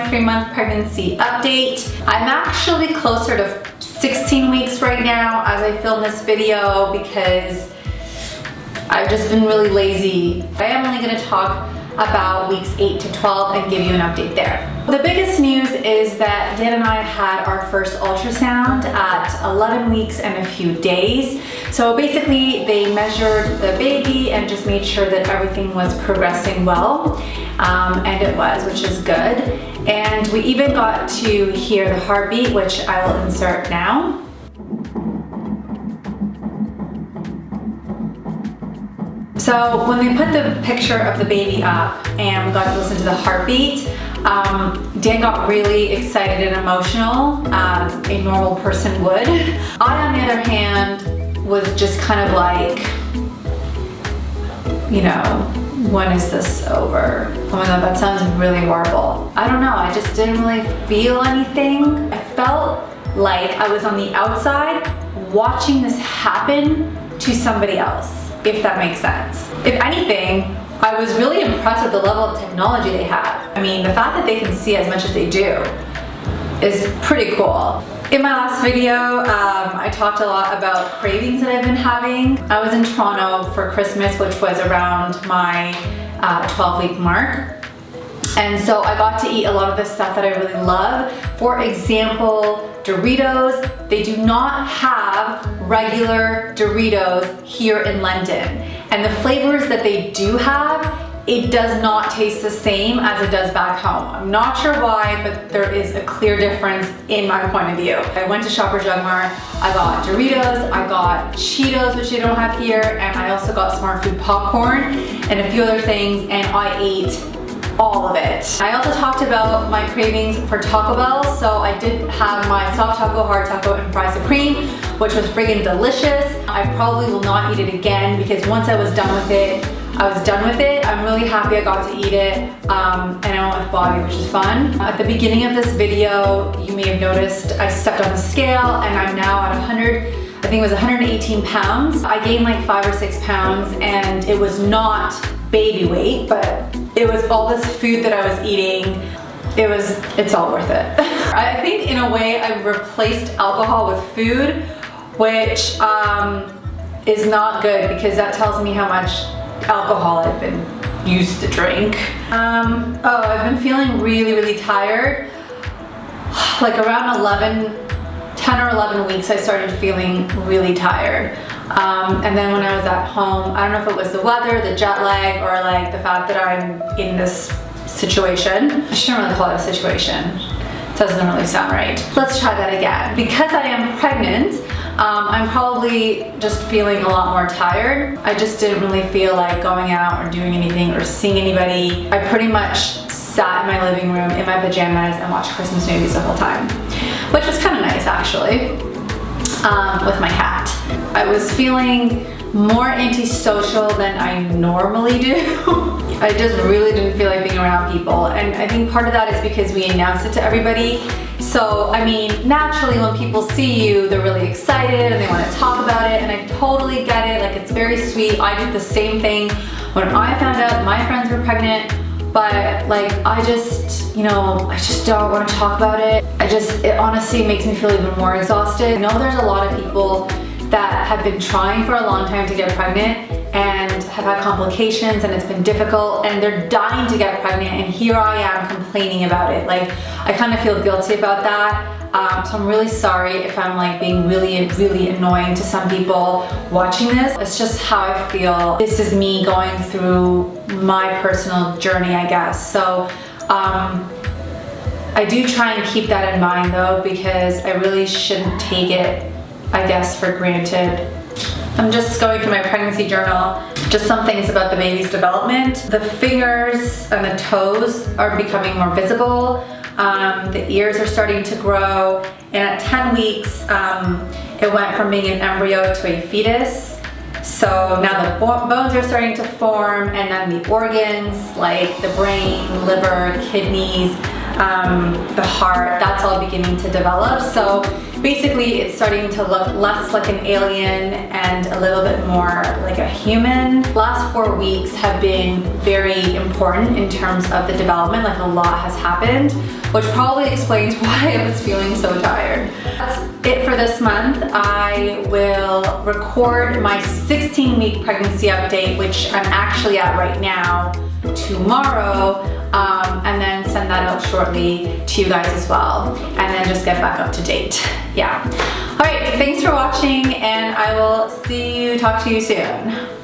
3-month pregnancy update. I'm actually closer to 16 weeks right now as I film this video because I've just been really lazy. I am only going to talk about weeks 8 to 12 and give you an update there. The biggest news is that Dan and I had our first ultrasound at 11 weeks and a few days. So basically they measured the baby and just made sure that everything was progressing well, and it was, which is good. And we even got to hear the heartbeat, which I will insert now. So when they put the picture of the baby up and we got to listen to the heartbeat, Dan got really excited and emotional, as a normal person would. I, on the other hand, was just kind of like, you know, when is this over? Oh my God, that sounds really horrible. I don't know, I just didn't really feel anything. I felt like I was on the outside watching this happen to somebody else, if that makes sense. If anything, I was really impressed with the level of technology they have. I mean, the fact that they can see as much as they do is pretty cool. In my last video, I talked a lot about cravings that I've been having. I was in Toronto for Christmas, which was around my 12-week mark. And so I got to eat a lot of the stuff that I really love. For example, Doritos. They do not have regular Doritos here in London. And the flavors that they do have, it does not taste the same as it does back home. I'm not sure why, but there is a clear difference in my point of view. I went to Shoppers Drug Mart, I got Doritos, I got Cheetos, which they don't have here, and I also got Smart Food popcorn and a few other things, and I ate all of it. I also talked about my cravings for Taco Bell, so I did have my soft taco, hard taco, and fry supreme, which was friggin' delicious. I probably will not eat it again because once I was done with it, I was done with it. I'm really happy I got to eat it, and I went with Bobby, which is fun. At the beginning of this video, you may have noticed I stepped on the scale and I'm now at 118 pounds. I gained like 5 or 6 pounds and it was not baby weight, but it was all this food that I was eating. It's all worth it. I think in a way I replaced alcohol with food, which is not good because that tells me how much alcohol I've been used to drink. I've been feeling really, really tired. Like around 10 or 11 weeks, I started feeling really tired. And then when I was at home, I don't know if it was the weather, the jet lag, or like the fact that I'm in this situation. I shouldn't really call it a situation. It doesn't really sound right. Let's try that again. Because I am pregnant, I'm probably just feeling a lot more tired. I just didn't really feel like going out or doing anything or seeing anybody. I pretty much sat in my living room in my pajamas and watched Christmas movies the whole time, which was kind of nice actually, with my cat. I was feeling more antisocial than I normally do. I just really didn't feel like being around people, and I think part of that is because we announced it to everybody. So, I mean, naturally when people see you, they're really excited and they want to talk about it, and I totally get it. Like, it's very sweet. I did the same thing when I found out my friends were pregnant, but like, I just don't want to talk about it. It honestly makes me feel even more exhausted. I know there's a lot of people that have been trying for a long time to get pregnant and have had complications, and it's been difficult, and they're dying to get pregnant, and here I am complaining about it. Like, I kind of feel guilty about that. So I'm really sorry if I'm like being really, really annoying to some people watching this. It's just how I feel. This is me going through my personal journey, I guess. So I do try and keep that in mind though, because I really shouldn't take it, I guess, for granted. I'm just going through my pregnancy journal, just some things about the baby's development. The fingers and the toes are becoming more visible. The ears are starting to grow, and at 10 weeks, it went from being an embryo to a fetus. So now the bones are starting to form, and then the organs like the brain, liver, kidneys, the heart, that's all beginning to develop. So Basically, it's starting to look less like an alien and a little bit more like a human. Last 4 weeks have been very important in terms of the development, like a lot has happened, which probably explains why I was feeling so tired. That's it for this month. I will record my 16-week pregnancy update, which I'm actually at right now, tomorrow, and then send that out shortly to you guys as well, and then just get back up to date. Yeah. All right, thanks for watching, and I will talk to you soon.